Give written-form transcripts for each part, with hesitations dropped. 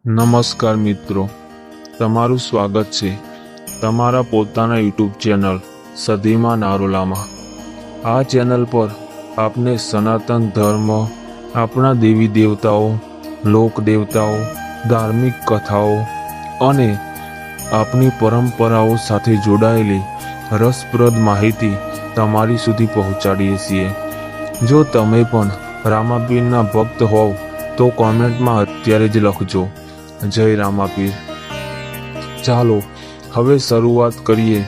નમસ્કાર મિત્રો, તમારું સ્વાગત છે તમારા પોતાના યુટ્યુબ ચેનલ સદીમાં નારોલામાં। આ ચેનલ પર આપને સનાતન ધર્મ, આપણા દેવી દેવતાઓ, લોક દેવતાઓ, ધાર્મિક કથાઓ અને આપણી પરંપરાઓ સાથે જોડાયેલી રસપ્રદ માહિતી તમારી સુધી પહોંચાડીએ છીએ। જો તમે પણ રામાપીરના ભક્ત હોવ તો કોમેન્ટમાં અત્યારે જ લખજો જય રામાપીર। ચાલો હવે શરૂઆત કરીએ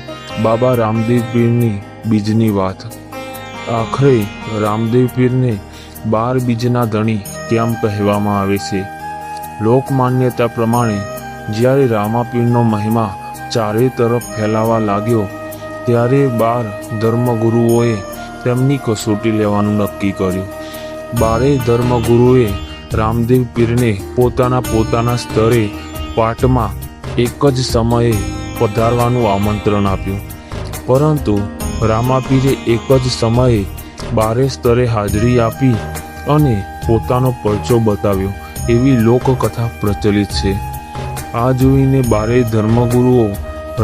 બાબા રામદેવ પીરની બીજની વાત। આખરે રામદેવ પીરને 12 બીજના ધણી કેમ કહેવામાં આવે છે? લોકમાન્યતા પ્રમાણે જ્યારે રામાપીરનો મહિમા ચારે તરફ ફેલાવા લાગ્યો ત્યારે 12 ધર્મગુરુઓએ તેમની કસોટી લેવાનું નક્કી કર્યું। 12 ધર્મગુરુએ રામદેવ પીરને પોતાના સ્તરે પાટમાં એક જ સમયે પધારવાનું આમંત્રણ આપ્યું, પરંતુ રામાપીરે એક જ સમયે 12 સ્તરે હાજરી આપી અને પોતાનો પરચો બતાવ્યો એવી લોકકથા પ્રચલિત છે। આ જોઈને 12 ધર્મગુરુઓ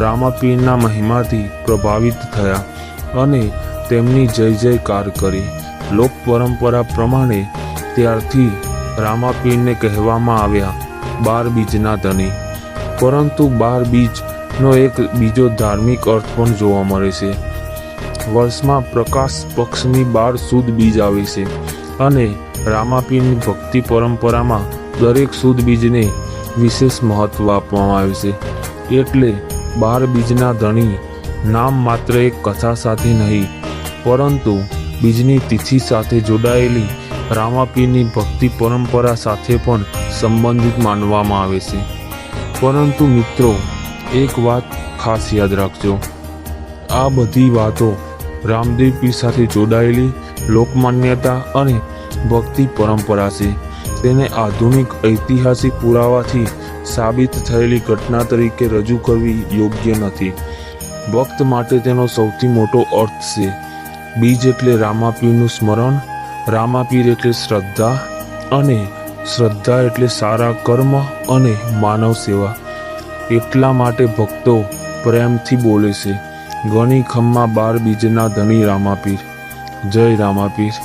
રામાપીરના મહિમાથી પ્રભાવિત થયા અને તેમની જય જયકાર કરી। લોક પરંપરા પ્રમાણે ત્યારથી રામાપીરને કહેવામાં આવ્યા 12 બીજના ધણી। પરંતુ 12 બીજનો એક બીજો ધાર્મિક અર્થ પણ જોવા મળે છે। વર્ષમાં પ્રકાશ પક્ષની 12 સુદ બીજ આવે છે અને રામાપીરની ભક્તિ પરંપરામાં દરેક સુદ બીજને વિશેષ મહત્વ આપવામાં આવે છે। એટલે 12 બીજના ધણી નામ માત્ર એક કથા સાથે નહીં, પરંતુ બીજની તિથિ સાથે જોડાયેલી રામાપીરની ભક્તિ પરંપરા સાથે પણ સંબંધિત માનવામાં આવે છે। પરંતુ મિત્રો, એક વાત ખાસ યાદ રાખજો, આ બધી વાતો રામદેવ પીર સાથે જોડાયેલી લોકમાન્યતા અને ભક્તિ પરંપરા છે। તેને આધુનિક ઐતિહાસિક પુરાવાથી સાબિત થયેલી ઘટના તરીકે રજૂ કરવી યોગ્ય નથી। ભક્ત માટે તેનો સૌથી મોટો અર્થ છે। બીજ એટલે રામાપીરનું સ્મરણ, રામાપીર એટલે શ્રદ્ધા, અને શ્રદ્ધા એટલે સારા કર્મ અને માનવ સેવા। એટલા માટે ભક્તો પ્રેમથી બોલે છે, ગણી ખમ્મા 12 બીજના ધણી રામાપીર, જય રામાપીર।